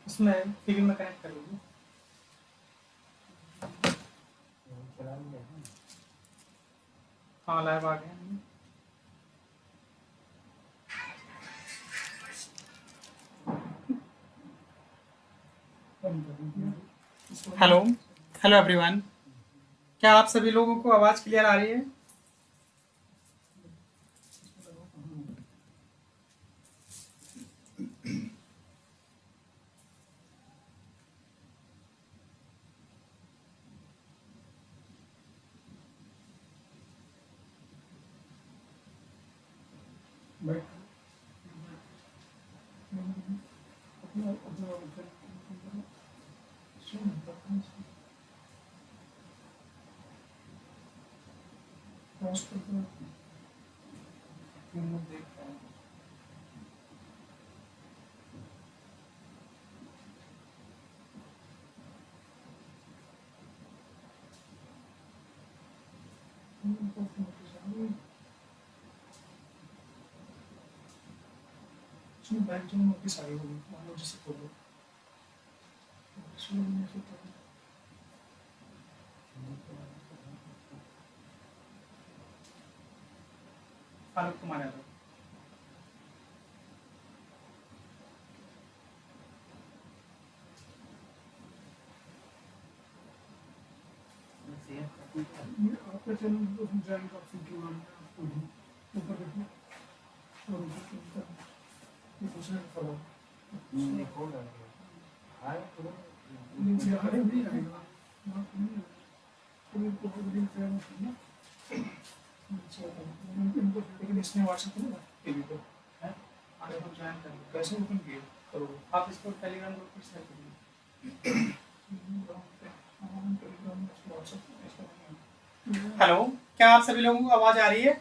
उसमें टीवी में कनेक्ट कर लीजिए। हाँ लाइव आ गया। हेलो हेलो एवरीवन, क्या आप सभी लोगों को आवाज़ क्लियर आ रही है? बैंक जो नोटिस आई होगी मान लो जैसे खोलो फारूक कुमार यादव। आपका चैनल ज्वाइन कर सकते हो आपको ऊपर देखो और ये दूसरे फॉलो नहीं खोल रहा है तो नीचे आ रही नहीं आएगा तो को लिंक है ना लेकिन इसमें व्हाट्सएप है ना टीवी पे है आगे हम ज्वाइन कर कैसे ओपन किए करो आप इसको टेलीग्राम ग्रुप पर शेयर करिए। हेलो, क्या आप सभी लोगों को आवाज आ रही है?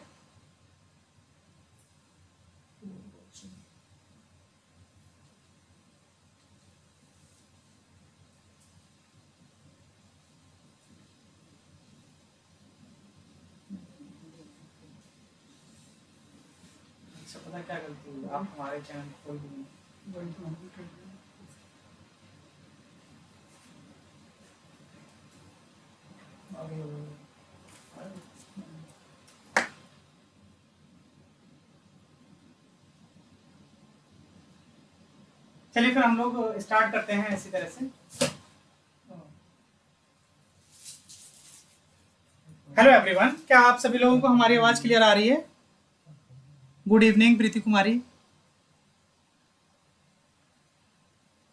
अच्छा, पता क्या गलती हुई, आप हमारे चैनल खोल दीजिए। चलिए फिर हम लोग स्टार्ट करते हैं इसी तरह से। हेलो एवरीवन, क्या आप सभी लोगों को हमारी आवाज क्लियर आ रही है? गुड इवनिंग प्रीति कुमारी।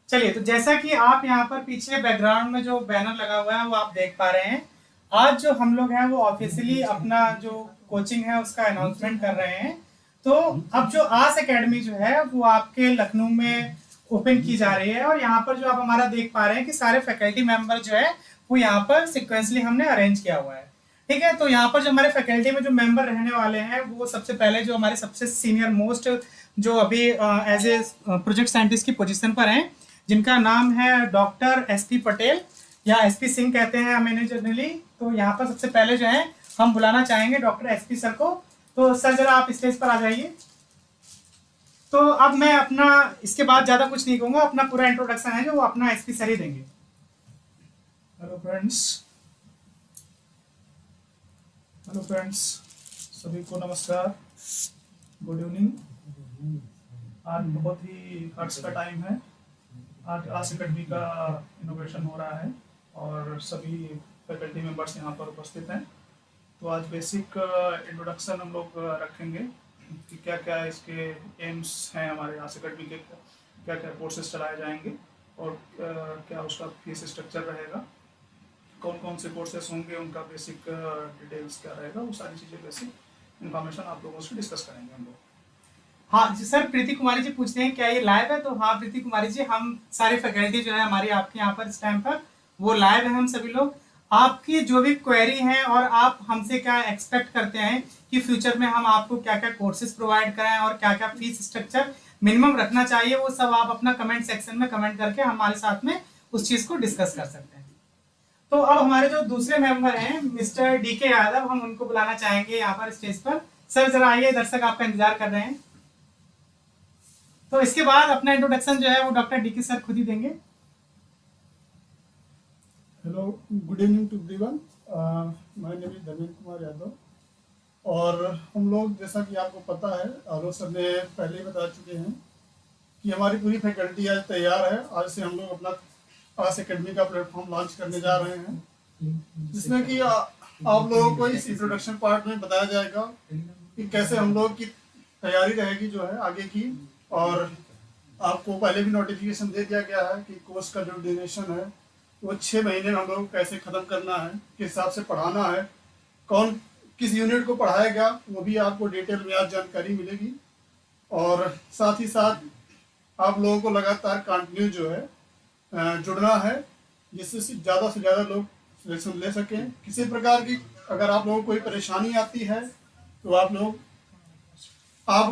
चलिए, तो जैसा कि आप यहाँ पर पीछे बैकग्राउंड में जो बैनर लगा हुआ है वो आप देख पा रहे हैं। आज जो हम लोग हैं वो ऑफिशियली अपना जो कोचिंग है उसका अनाउंसमेंट कर रहे हैं। तो अब जो आस एकेडमी जो है वो आपके लखनऊ में ओपन की जा रही है और यहाँ पर जो आप हमारा देख पा रहे हैं कि सारे फैकल्टी मेंबर जो है वो यहाँ पर सिक्वेंसली हमने अरेंज किया हुआ है। ठीक है, तो यहाँ पर जो हमारे फैकल्टी में जो मेंबर रहने वाले हैं वो सबसे पहले जो हमारे सबसे सीनियर मोस्ट जो अभी एज ए प्रोजेक्ट साइंटिस्ट की पोजीशन पर हैं, जिनका नाम है डॉक्टर एसपी पटेल या एसपी सिंह कहते हैं हमें जनरली। तो यहाँ पर सबसे पहले जो है हम बुलाना चाहेंगे डॉक्टर एसपी सर को। तो सर जरा आप स्टेज पर आ जाइए। तो अब मैं अपना इसके बाद ज्यादा कुछ नहीं कहूंगा, अपना पूरा इंट्रोडक्शन है जो वो अपना एसपी सर ही देंगे। हेलो फ्रेंड्स, सभी को नमस्कार, गुड इवनिंग। आज बहुत ही हर्ष का टाइम है। आज आस एकेडमी का इनोवेशन हो रहा है और सभी फैकल्टी मेंबर्स यहाँ पर उपस्थित हैं। तो आज बेसिक इंट्रोडक्शन हम लोग रखेंगे कि क्या क्या इसके एम्स हैं हमारे आस एकेडमी के, क्या क्या कोर्सेज चलाए जाएंगे और क्या उसका फीस स्ट्रक्चर रहेगा, कौन कौन से कोर्सेज होंगे, उनका बेसिक डिटेल्स क्या रहेगा, वो सारी चीज़ें बेसिक इन्फॉर्मेशन आप लोगों से डिस्कस करेंगे हम लोग। हाँ जी सर, प्रीति कुमारी जी पूछते हैं क्या ये लाइव है? तो हाँ प्रीति कुमारी जी, हम सारी फैकल्टी जो है हमारी आपके यहाँ पर इस टाइम पर वो लाइव है। हम सभी लोग आपकी जो भी क्वेरी है और आप हमसे क्या एक्सपेक्ट करते हैं कि फ्यूचर में हम आपको क्या क्या कोर्सेज प्रोवाइड कराएं और क्या क्या फीस स्ट्रक्चर मिनिमम रखना चाहिए, वो सब आप अपना कमेंट सेक्शन में कमेंट करके हमारे साथ में उस चीज़ को डिस्कस कर सकते हैं। तो अब हमारे जो दूसरे मेंबर हैं मिस्टर डी के यादव, हम उनको बुलाना चाहेंगे यहाँ पर स्टेज पर। सर जरा आइए, दर्शक आपका इंतजार कर रहे हैं। तो इसके बाद अपना इंट्रोडक्शन जो है वो डॉक्टर डी के सर खुद ही देंगे। Hello, good evening to everyone. My name is Dharmendra Kumar Yadav. और हम लोग, जैसा कि आपको पता है, आलोक सर ने पहले ही बता चुके हैं कि हमारी पूरी फैकल्टी आज तैयार है। आज से हम लोग अपना आस एकेडमी का प्लेटफॉर्म लॉन्च करने जा रहे हैं, जिसमें कि आप लोगों को इस इंट्रोडक्शन पार्ट में बताया जाएगा कि कैसे हम लोग की तैयारी रहेगी जो है आगे की। और आपको पहले भी नोटिफिकेशन दे दिया गया है कि कोर्स का जो ड्यूरेशन है वो 6 महीने में हम लोग कैसे ख़त्म करना है, किस हिसाब से पढ़ाना है, कौन किस यूनिट को पढ़ाएगा, वो भी आपको डिटेल में आज जानकारी मिलेगी। और साथ ही साथ आप लोगों को लगातार कंटिन्यू जो है जुड़ना है, जिससे ज़्यादा से ज़्यादा लोग सिलेक्शन ले सकें। किसी प्रकार की अगर आप लोगों को कोई परेशानी आती है तो आप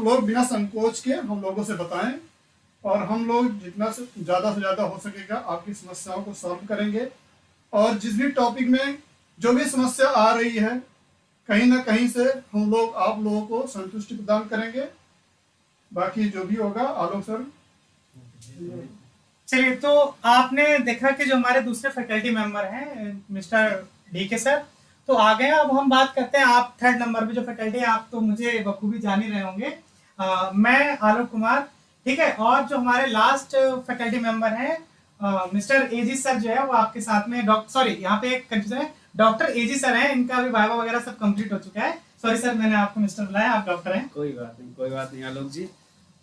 लोग बिना संकोच के हम लोगों से बताएं, और हम लोग जितना से ज़्यादा हो सकेगा आपकी समस्याओं को सॉल्व करेंगे। और जिस भी टॉपिक में जो भी समस्या आ रही है, कहीं ना कहीं से हम लोग आप लोगों को संतुष्टि प्रदान करेंगे। बाकी जो भी होगा आलोक सर। चलिए, तो आपने देखा कि जो हमारे दूसरे फैकल्टी मेंबर हैं मिस्टर डी के सर तो आ गए। अब हम बात करते हैं, आप थर्ड नंबर पे जो फैकल्टी है, आप तो मुझे बखूबी जान ही रहे होंगे। मैं आलोक कुमार, ठीक है। और जो हमारे लास्ट फैकल्टी मेंबर हैं मिस्टर एजी सर जो है वो आपके साथ में सॉरी यहाँ पे एक कंफ्यूजन है, डॉक्टर एजी सर हैं। इनका भी वाइवा वगैरह सब कंप्लीट हो चुका है। सॉरी सर, मैंने आपको मिस्टर बुलाया, आप डॉक्टर हैं। कोई बात नहीं आलोक जी।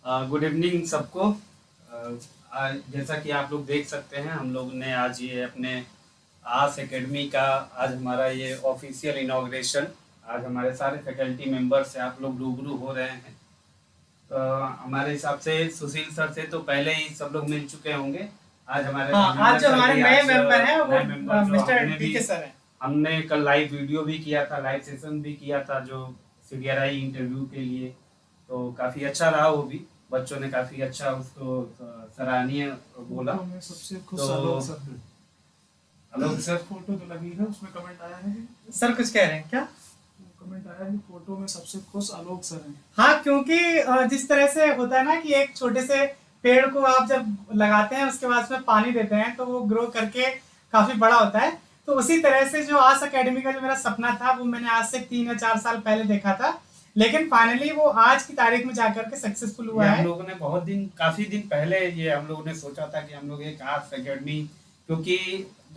गुड इवनिंग सबको। जैसा कि आप लोग देख सकते हैं, हम लोग ने आज ये अपने आस एकेडमी का आज हमारा ये ऑफिशियल इनॉग्रेशन, आज हमारे सारे फैकल्टी मेंबर से आप लोग रूबरू हो रहे हैं। तो हमारे हिसाब से सुशील सर से तो पहले ही सब लोग मिल चुके होंगे। आज हमारे आज जो हमारे नए मेंबर हैं वो मिस्टर हमने डी के सर हैं। हमने कल लाइव वीडियो भी किया था, लाइव सेशन भी किया था जो सीडीआरआई इंटरव्यू के लिए, तो काफ़ी अच्छा रहा। वो भी बच्चों ने काफ़ी अच्छा उसको सराहनीय बोला। फोटो में सबसे खुश तो आलोक सर हैं। आलोक सर, फोटो जो लगी है उसमें कमेंट आया है, सर कुछ कह रहे हैं क्या? कमेंट आया है फोटो में सबसे खुश आलोक सर हैं। हाँ, क्योंकि जिस तरह से होता है ना कि एक छोटे से पेड़ को आप जब लगाते हैं उसके बाद उसमें पानी देते हैं तो वो ग्रो करके काफी बड़ा होता है। तो उसी तरह से जो आस एकेडमी का जो मेरा सपना था वो मैंने आज से 3 या 4 साल पहले देखा था, लेकिन फाइनली वो आज की तारीख में जाकर के सक्सेसफुल हुआ हम है। लोगों ने काफी दिन पहले ये हम लोगों ने सोचा था कि हम लोग एक आर्ट्स एकेडमी, क्योंकि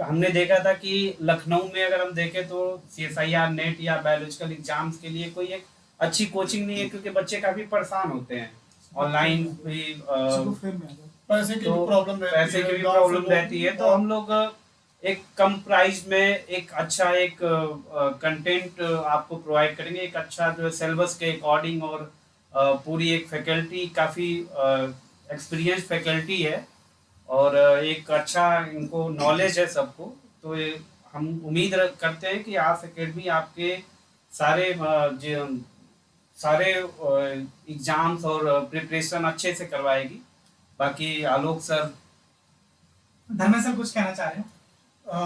हमने देखा था कि लखनऊ में अगर हम देखें तो CSIR नेट या बायोलॉजिकल एग्जाम्स के लिए कोई एक अच्छी कोचिंग नहीं है, क्योंकि बच्चे काफी परेशान होते हैं ऑनलाइन भी। चलो फिर में आ जाओ। पैसे की भी प्रॉब्लम रहती है। तो हम लोग एक कम प्राइस में एक अच्छा एक कंटेंट आपको प्रोवाइड करेंगे, एक अच्छा जो सिलेबस के अकॉर्डिंग, और पूरी एक फैकल्टी काफ़ी एक्सपीरियंस फैकल्टी है और एक अच्छा इनको नॉलेज है सबको। तो हम उम्मीद करते हैं कि आर्ट्स एकेडमी आपके सारे एग्जाम्स और प्रिपरेशन अच्छे से करवाएगी। बाकी आलोक सर, धर्मेंद्र सर कुछ कहना चाह रहे हैं?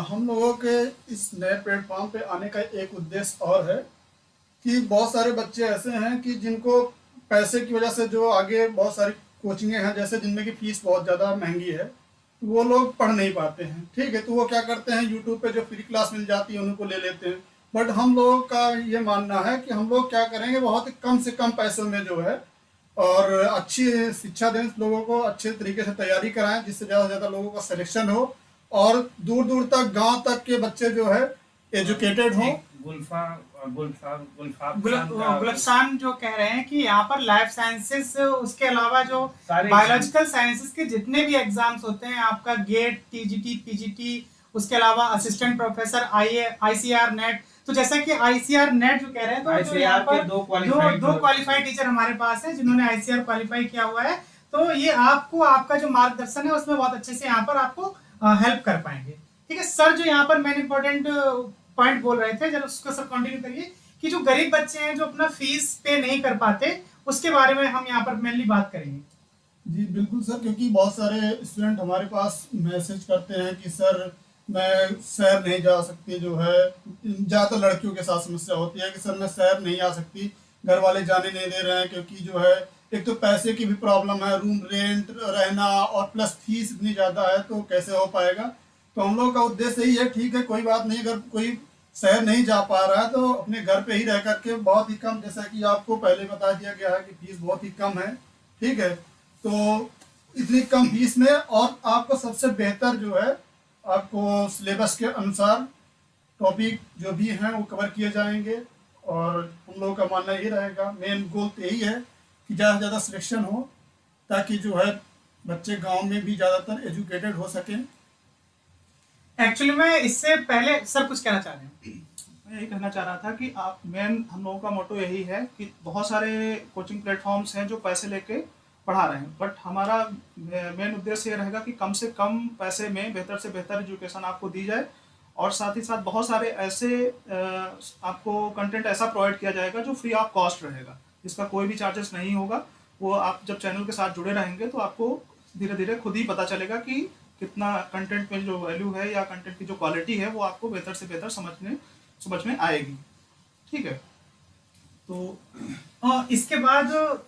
हम लोगों के इस नए प्लेटफॉर्म पे आने का एक उद्देश्य और है कि बहुत सारे बच्चे ऐसे हैं कि जिनको पैसे की वजह से जो आगे बहुत सारी कोचिंगें हैं, जैसे जिनमें की फीस बहुत ज़्यादा महंगी है, तो वो लोग पढ़ नहीं पाते हैं। ठीक है, तो वो क्या करते हैं, यूट्यूब पे जो फ्री क्लास मिल जाती है उनको ले लेते हैं। बट हम लोगों का ये मानना है कि हम लोग क्या करेंगे, बहुत कम से कम पैसों में जो है और अच्छी शिक्षा दें, लोगों को अच्छे तरीके से तैयारी कराएं, जिससे ज़्यादा से ज़्यादा लोगों का सिलेक्शन हो और दूर दूर तक गांव तक के बच्चे जो है एजुकेटेड हों। गुलफसान जो कह रहे हैं कि यहाँ पर लाइफ साइंसेस, उसके अलावा जो बायोलॉजिकल साइंसेस के जितने भी एग्जाम्स होते हैं, आपका गेट, TGT, PGT, उसके अलावा असिस्टेंट प्रोफेसर, ICAR नेट, तो तो जैसा कि आईसीआर नेट जो कह रहे हैं, तो जो यहाँ ICAR के पर दो दो क्वालिफाइड टीचर हमारे पास हैं जिन्होंने आईसीआर क्वालिफाई किया हुआ है, तो ये आपको आपका जो मार्गदर्शन है उसमें बहुत अच्छे से यहाँ पर आपको हेल्प कर पाएंगे। ठीक है सर, जो यहाँ पर मेन इंपॉर्टेंट पॉइंट बोल रहे थे, जरा उसको सर कंटिन्यू करिए कि जो गरीब बच्चे हैं जो अपना फीस पे नहीं कर पाते, उसके बारे में हम यहाँ पर मेनली बात करेंगे। जी बिल्कुल सर, क्योंकि बहुत सारे स्टूडेंट हमारे पास मैसेज करते हैं कि सर मैं शहर नहीं जा सकती, जो है ज़्यादातर लड़कियों के साथ समस्या होती है कि सर मैं शहर नहीं आ सकती, घर वाले जाने नहीं दे रहे हैं, क्योंकि जो है एक तो पैसे की भी प्रॉब्लम है, रूम रेंट रहना और प्लस फीस इतनी ज़्यादा है, तो कैसे हो पाएगा। तो हम लोग का उद्देश्य यही है, ठीक है कोई बात नहीं, अगर कोई शहर नहीं जा पा रहा है तो अपने घर पे ही रह करके बहुत ही कम, जैसा कि आपको पहले बता दिया गया है कि फीस बहुत ही कम है, ठीक है। तो इतनी कम फीस में और आपको सबसे बेहतर जो है आपको सिलेबस के अनुसार टॉपिक जो भी हैं वो कवर किए जाएंगे, और हम लोगों का मानना ये रहेगा, मेन गोल तो यही है कि ज़्यादा से ज़्यादा सिलेक्शन हो, ताकि जो है बच्चे गांव में भी ज़्यादातर एजुकेटेड हो सकें। एक्चुअली मैं इससे पहले सर कुछ कहना चाह रहे हैं। मैं यही कहना चाह रहा था कि आप मेन हम लोगों का मोटो यही है कि बहुत सारे कोचिंग प्लेटफॉर्म्स हैं जो पैसे लेके पढ़ा रहे हैं, बट हमारा मेन उद्देश्य ये रहेगा कि कम से कम पैसे में बेहतर से बेहतर एजुकेशन आपको दी जाए, और साथ ही साथ बहुत सारे ऐसे आपको कंटेंट ऐसा प्रोवाइड किया जाएगा जो फ्री ऑफ कॉस्ट रहेगा, जिसका कोई भी चार्जेस नहीं होगा। वो आप जब चैनल के साथ जुड़े रहेंगे तो आपको धीरे धीरे खुद ही पता चलेगा कि कितना कंटेंट में जो वैल्यू है या कंटेंट की जो क्वालिटी है वो आपको बेहतर से बेहतर समझ में आएगी। ठीक है, तो इसके बाद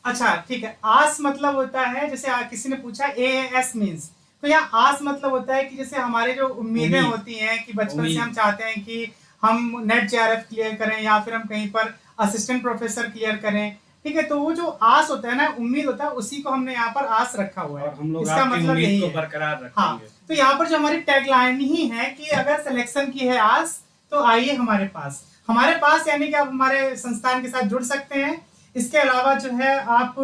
अच्छा ठीक है, आस मतलब होता है, जैसे किसी ने पूछा AAS मीन्स, तो यहाँ आस मतलब होता है कि जैसे हमारे जो उम्मीदें होती हैं कि बचपन से हम चाहते हैं कि हम नेट JRF क्लियर करें या फिर हम कहीं पर असिस्टेंट प्रोफेसर क्लियर करें। ठीक है, तो वो जो आस होता है ना, उम्मीद होता है, उसी को हमने यहाँ पर आस रखा हुआ है। हम लोग इसका मतलब यही है बरकरार रखेंगे। हाँ, तो यहाँ पर जो हमारी टैगलाइन ही है कि अगर सिलेक्शन की है आस तो आइए हमारे पास यानी कि आप हमारे संस्थान के साथ जुड़ सकते हैं। इसके अलावा जो है आप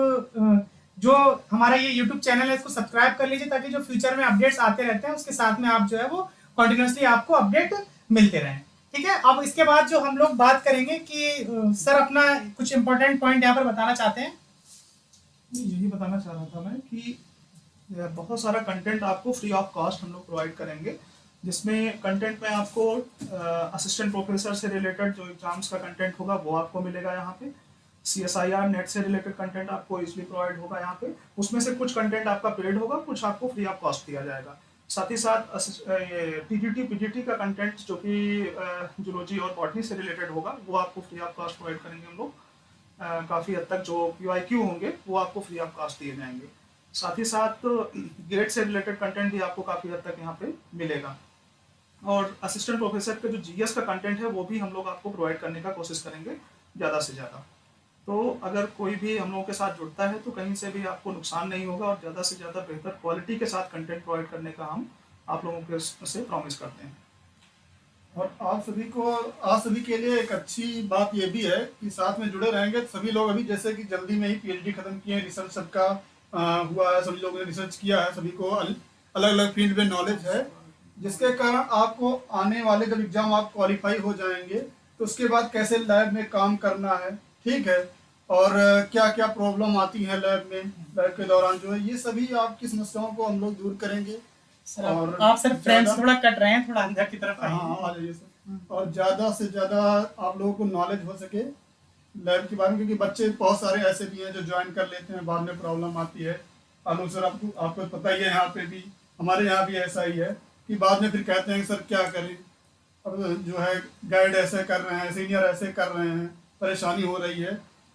जो हमारा ये YouTube चैनल है इसको सब्सक्राइब कर लीजिए, ताकि जो फ्यूचर में अपडेट्स आते रहते हैं उसके साथ में आप जो है वो कंटिन्यूसली आपको अपडेट मिलते रहें। ठीक है, अब इसके बाद जो हम लोग बात करेंगे कि सर अपना कुछ इंपॉर्टेंट पॉइंट यहाँ पर बताना चाहते हैं। यही बताना चाह रहा था मैं कि बहुत सारा कंटेंट आपको फ्री ऑफ कॉस्ट हम लोग प्रोवाइड करेंगे, जिसमें कंटेंट में आपको असिस्टेंट प्रोफेसर से रिलेटेड जो एग्जाम्स का कंटेंट होगा वो आपको मिलेगा यहाँ पे। CSIR नेट से रिलेटेड कंटेंट आपको इजीली प्रोवाइड होगा यहाँ पे। उसमें से कुछ कंटेंट आपका पेड होगा, कुछ आपको फ्री ऑफ कॉस्ट दिया जाएगा। साथ ही साथ PGT का कंटेंट जो कि जूलॉजी और बॉटनी से रिलेटेड होगा वो आपको फ्री ऑफ कॉस्ट प्रोवाइड करेंगे हम लोग। काफ़ी हद तक जो PYQ होंगे वो आपको फ्री ऑफ कॉस्ट दिए जाएंगे। साथ ही साथ गेट से रिलेटेड कंटेंट भी आपको काफ़ी हद तक यहाँ पे मिलेगा, और असिस्टेंट प्रोफेसर का जो GS का कंटेंट है वो भी हम लोग आपको प्रोवाइड करने का कोशिश करेंगे ज़्यादा से ज़्यादा। तो अगर कोई भी हम लोगों के साथ जुड़ता है तो कहीं से भी आपको नुकसान नहीं होगा, और ज़्यादा से ज़्यादा बेहतर क्वालिटी के साथ कंटेंट प्रोवाइड करने का हम आप लोगों के से प्रॉमिस करते हैं। और आप सभी के लिए एक अच्छी बात ये भी है कि साथ में जुड़े रहेंगे सभी लोग। अभी जैसे कि जल्दी में ही PhD खत्म किए, रिसर्च सबका हुआ है, सभी लोगों ने रिसर्च किया है, सभी को अलग अलग फील्ड में नॉलेज है, जिसके कारण आपको आने वाले जब एग्जाम आप क्वालिफाई हो जाएंगे तो उसके बाद कैसे लैब में काम करना है, ठीक है, और क्या क्या प्रॉब्लम आती है लैब के दौरान, जो है ये सभी आपकी समस्याओं को हम लोग दूर करेंगे। और आप सर फ्रेंड्स थोड़ा कट रहे हैं, थोड़ा अंदर की तरफ आइए। हाँ आ जाइए सर। और ज़्यादा से ज़्यादा आप लोगों को नॉलेज हो सके लैब के बारे में, क्योंकि बच्चे बहुत सारे ऐसे भी हैं जो ज्वाइन कर लेते हैं, बाद में प्रॉब्लम आती है। आलोक सर आपको पता ही है, यहाँ पे भी हमारे यहाँ भी ऐसा ही है कि बाद में फिर कहते हैं कि सर क्या करें, अब जो है गाइड ऐसे कर रहे हैं, सीनियर ऐसे कर रहे हैं, परेशानी हो रही है।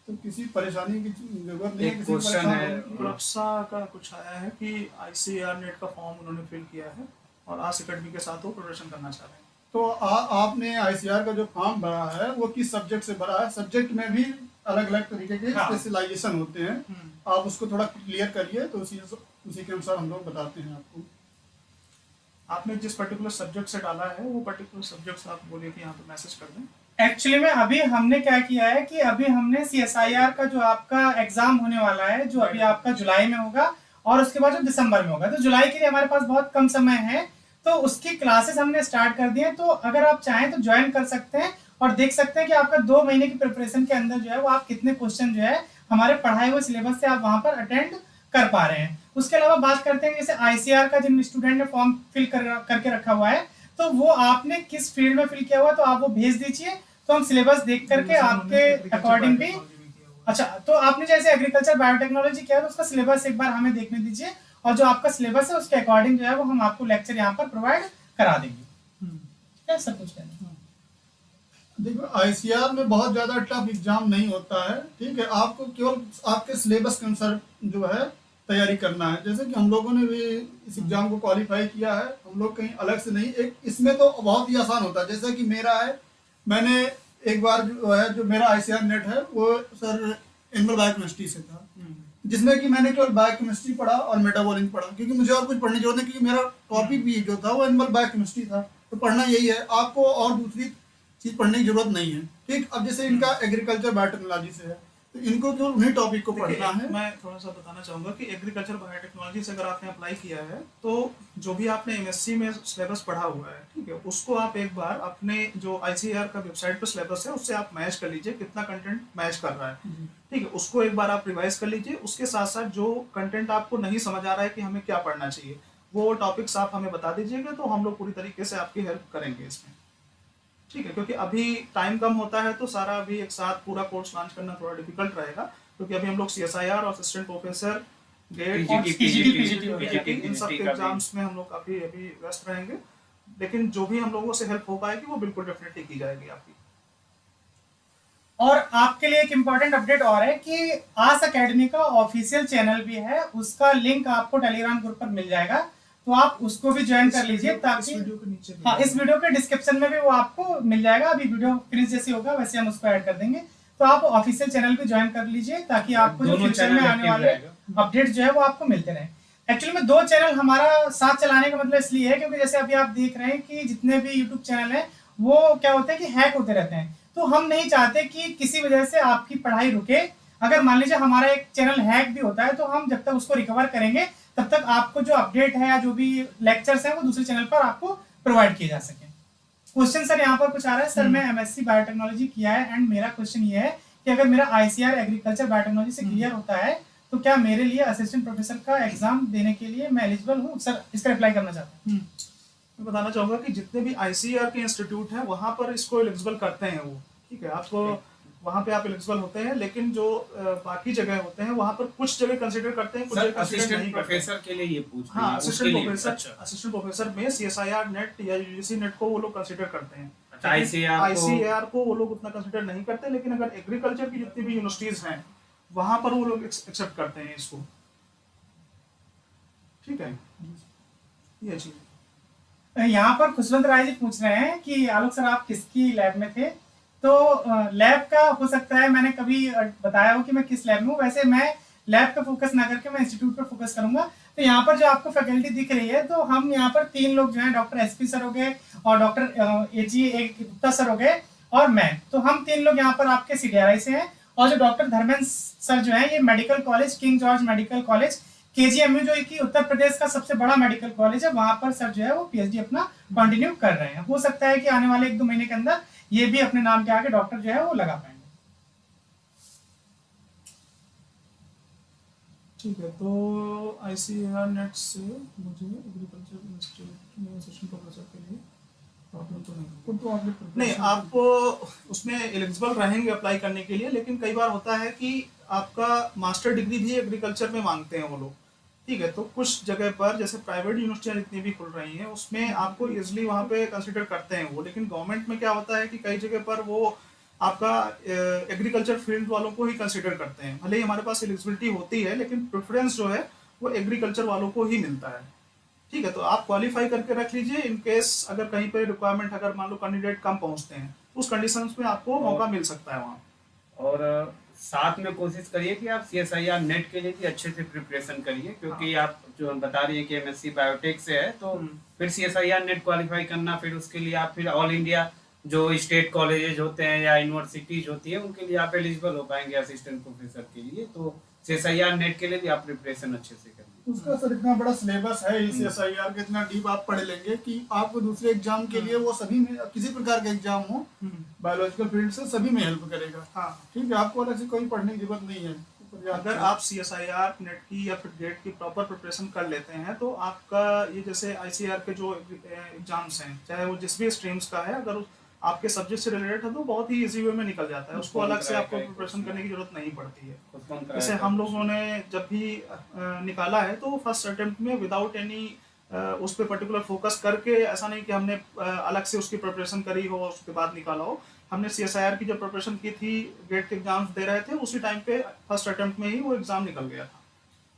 तो किसी परेशानी की जरूरत नहीं है। एक क्वेश्चन है रक्षा का कुछ आया है कि ICAR नेट का फॉर्म उन्होंने फिल किया है और आस एकेडमी के साथ वो प्रदर्शन करना चाह रहे हैं। तो आपने ICAR का जो फॉर्म भरा है वो किस सब्जेक्ट से भरा है? सब्जेक्ट में भी अलग अलग तरीके के स्पेशलाइजेशन होते हैं, आप उसको थोड़ा क्लियर करिए तो उसी के अनुसार हम लोग बताते हैं आपको। आपने जिस पर्टिकुलर सब्जेक्ट से डाला है वो पर्टिकुलर सब्जेक्ट आप बोलिए कि यहाँ पे मैसेज कर दें। एक्चुअली में अभी हमने क्या किया है कि अभी हमने CSIR का जो आपका एग्जाम होने वाला है, जो अभी आपका जुलाई में होगा और उसके बाद जो दिसंबर में होगा, तो जुलाई के लिए हमारे पास बहुत कम समय है, तो उसकी क्लासेस हमने स्टार्ट कर दी हैं। तो अगर आप चाहें तो ज्वाइन कर सकते हैं और देख सकते हैं कि आपका 2 महीने की प्रिपरेशन के अंदर जो है वो आप कितने क्वेश्चन जो है हमारे पढ़ाए हुए सिलेबस से आप वहां पर अटेंड कर पा रहे हैं। उसके अलावा बात करते हैं जैसे आईसीआर का जिन स्टूडेंट ने फॉर्म फिल करके रखा हुआ है, तो वो आपने किस फील्ड में फिल किया हुआ तो आप वो भेज दीजिए, तो हम सिलेबस देख करके आपके अकॉर्डिंग भी। अच्छा, तो आपने जैसे एग्रीकल्चर बायोटेक्नोलॉजी किया तो उसका सिलेबस एक बार हमें देखने दीजिए, और जो आपका सिलेबस है उसके अकॉर्डिंग जो है वो हम आपको लेक्चर यहाँ पर प्रोवाइड करा देंगे। क्या सब कुछ कहना है? देखो, आईसीआर में बहुत ज्यादा टफ एग्जाम नहीं होता है, ठीक है। आपको केवल आपके सिलेबस के अनुसार जो है तैयारी करना है। जैसे कि हम लोगों ने भी इस एग्जाम को क्वालिफाई किया है, हम लोग कहीं अलग से नहीं। एक इसमें तो बहुत ही आसान होता है, जैसे कि मेरा है, मैंने एक बार जो है जो मेरा आईसीआर नेट है वो सर एनिमल बायोकेमिस्ट्री से था, जिसमें कि मैंने केवल बायोकेमिस्ट्री पढ़ा और मेटाबॉलिज्म पढ़ा, क्योंकि मुझे और कुछ पढ़ने की जरूरत नहीं, क्योंकि मेरा टॉपिक भी जो था वो एनिमल बायोकेमिस्ट्री था। तो पढ़ना यही है, आपको और दूसरी चीज पढ़ने की जरूरत नहीं है, ठीक। अब जैसे इनका एग्रीकल्चर बायोटेक्नोलॉजी से है, तो इनको केवल उन्हीं टॉपिक को पढ़ना है। मैं थोड़ा सा बताना चाहूंगा कि एग्रीकल्चर बायोटेक्नोलॉजी से अगर आपने अप्लाई किया है तो जो भी आपने एमएससी में सिलेबस पढ़ा हुआ है, ठीक है, उसको आप एक बार अपने जो आईसीएआर का वेबसाइट पर सिलेबस है उससे आप मैच कर लीजिए, कितना कंटेंट मैच कर रहा है, ठीक है। उसको एक बार आप रिवाइज कर लीजिए। उसके साथ साथ जो कंटेंट आपको नहीं समझ आ रहा है कि हमें क्या पढ़ना चाहिए, वो टॉपिक्स आप हमें बता दीजिएगा, तो हम लोग पूरी तरीके से आपकी हेल्प करेंगे इसमें, ठीक है। क्योंकि अभी टाइम कम होता है तो सारा अभी एक साथ पूरा कोर्स लॉन्च करना थोड़ा डिफिकल्ट रहेगा, क्योंकि अभी हम लोग सीएसआईआर और असिस्टेंट प्रोफेसर गेट और PGT, इन सब के एग्जाम्स में हम लोग काफी अभी व्यस्त रहेंगे। लेकिन जो भी हम लोगों से हेल्प हो पाएगी वो बिल्कुल डेफिनेटली की जाएगी आपकी। और आपके लिए एक इम्पोर्टेंट अपडेट और है कि आस एकेडमी का ऑफिशियल चैनल भी है, उसका लिंक आपको टेलीग्राम ग्रुप पर मिल जाएगा, तो आप उसको भी ज्वाइन कर लीजिए, ताकि हाँ, इस वीडियो के डिस्क्रिप्शन में भी वो आपको मिल जाएगा। अभी वीडियो फिनिश जैसे होगा वैसे हम उसको ऐड कर देंगे, तो आप ऑफिशियल चैनल भी ज्वाइन कर लीजिए, ताकि आपको जो फ्यूचर में आने वाले अपडेट जो है वो आपको मिलते रहे। एक्चुअली में 2 चैनल हमारा साथ चलाने का मतलब इसलिए है क्योंकि जैसे अभी आप देख रहे हैं कि जितने भी यूट्यूब चैनल हैं वो क्या होता है कि हैक होते रहते हैं, तो हम नहीं चाहते कि किसी वजह से आपकी पढ़ाई रुके। अगर मान लीजिए हमारा एक चैनल हैक भी होता है, तो हम जब तक उसको रिकवर करेंगे तब तक आपको जो अपडेट है या जो भी लेक्चर्स हैं वो दूसरे चैनल पर आपको प्रोवाइड किए जा सके। क्वेश्चन सर यहाँ पर कुछ आ रहा है, सर मैं एमएससी बायोटेक्नोलॉजी किया है एंड मेरा क्वेश्चन ये है कि अगर मेरा आईसीआर एग्रीकल्चर बायोटेक्नोलॉजी से क्लियर होता है तो क्या मेरे लिए असिस्टेंट प्रोफेसर का एग्जाम देने के लिए मैं एलिजिबल हूँ? सर इसका रिप्लाई करना चाहता हूँ। मैं बताना चाहूंगा कि जितने भी आईसीआर के इंस्टीट्यूट हैं वहां पर इसको एलिजिबल करते हैं वो, ठीक है, आपको वहां पे आप एलिजिबल होते हैं। लेकिन जो बाकी जगह होते हैं वहां पर कुछ जगह कंसीडर करते हैं, कुछ जगह कंसीडर नहीं असिस्टेंट करते। प्रोफेसर के लिए ये पूछ रहे हाँ, हैं, असिस्टेंट प्रोफेसर में सीएसआईआर नेट या यूजीसी नेट को वो लोग कंसीडर करते हैं। आईसीआर को वो लोग उतना कंसीडर नहीं करते, लेकिन अगर एग्रीकल्चर की जितनी भी यूनिवर्सिटीज हैं वहां पर वो लोग एक्सेप्ट करते हैं इसको, ठीक है, ये चीज। यहाँ पर खुशवंत राय जी पूछ रहे हैं कि आलोक सर आप किसकी लैब में थे? तो लैब का हो सकता है मैंने कभी बताया हो कि मैं किस लैब में हूँ, वैसे मैं लैब पे फोकस ना करके मैं इंस्टीट्यूट पर फोकस करूंगा। तो यहाँ पर जो आपको फैकल्टी दिख रही है, तो हम यहाँ पर 3 लोग जो हैं, डॉक्टर एसपी सर हो गए और डॉक्टर एक गुप्ता सर हो गए और मैं, तो हम 3 लोग यहाँ पर आपके सीडीआरआई से हैं। और जो डॉक्टर धर्मेंद्र सर जो है, ये medical college king George medical college KGMU जो कि उत्तर प्रदेश का सबसे बड़ा मेडिकल कॉलेज है, वहां पर सर जो है वो पीएचडी अपना कंटिन्यू कर रहे हैं। हो सकता है कि आने वाले 1-2 महीने के अंदर ये भी अपने नाम के आगे डॉक्टर जो है वो लगा पाएंगे। ठीक है, तो आईसीआर नेट से मुझे एग्रीकल्चर इंस्टीट्यूट में असिस्टेंट प्रोफेसर के लिए प्रॉब्लम तो नहीं, आप उसमें एलिजिबल रहेंगे अप्लाई करने के लिए। लेकिन कई बार होता है कि आपका मास्टर डिग्री भी एग्रीकल्चर में मांगते हैं वो लोग, ठीक है। तो कुछ जगह पर जैसे प्राइवेट यूनिवर्सिटियाँ जितनी भी खुल रही हैं उसमें आपको इजिली वहाँ पे कंसिडर करते हैं वो। लेकिन गवर्नमेंट में क्या होता है कि कई जगह पर वो आपका एग्रीकल्चर फील्ड वालों को ही कंसिडर करते हैं। भले ही हमारे पास एलिजिबिलिटी होती है, लेकिन प्रेफरेंस जो है वो एग्रीकल्चर वालों को ही मिलता है, ठीक है। तो आप क्वालिफाई करके रख लीजिए, इन केस अगर कहीं पर रिक्वायरमेंट, अगर मान लो कैंडिडेट कम पहुँचते हैं, उस कंडीशंस में आपको मौका मिल सकता है वहाँ। और साथ में कोशिश करिए कि आप सीएसआईआर नेट के लिए भी अच्छे से प्रिपरेशन करिए, क्योंकि आप जो बता रही है कि एमएससी बायोटेक से है, तो फिर सीएसआईआर नेट क्वालिफाई करना, फिर उसके लिए आप फिर ऑल इंडिया जो स्टेट कॉलेजेस होते हैं या यूनिवर्सिटीज होती है उनके लिए आप एलिजिबल हो पाएंगे असिस्टेंट प्रोफेसर के लिए। तो सीएसआईआर नेट के लिए भी आप प्रिपरेशन अच्छे से करिए। उसका सर इतना बड़ा सिलेबस है इस SIR के, इतना डीप आप पढ़ लेंगे कि आपको दूसरे एग्जाम के लिए वो सभी में, किसी प्रकार का एग्जाम हो बायोलॉजिकल फील्ड से, सभी में हेल्प करेगा। हाँ, ठीक है, आपको अलग से कोई पढ़ने की जरूरत नहीं है। अगर आप CSIR नेट की या फिर गेट की प्रॉपर प्रिपरेशन कर लेते हैं तो आपका ये जैसे ICAR के जो एग्जाम्स हैं, चाहे वो जिस भी स्ट्रीम्स का है, अगर आपके सब्जेक्ट से रिलेटेड है तो बहुत ही इजी वे में निकल जाता है, उसको अलग से आपको प्रिपरेशन करने की जरूरत नहीं पड़ती है। जैसे हम लोगों ने जब भी निकाला है तो फर्स्ट अटेम्प्ट में विदाउट एनी उस पर पर्टिकुलर फोकस करके, ऐसा नहीं कि हमने अलग से उसकी प्रिपरेशन करी हो उसके बाद निकाला हो, हमने CSIR की जो प्रिपरेशन की थी, गेट के एग्जाम्स दे रहे थे, उसी टाइम पे फर्स्ट अटेम्प्ट में ही वो एग्जाम निकल गया था।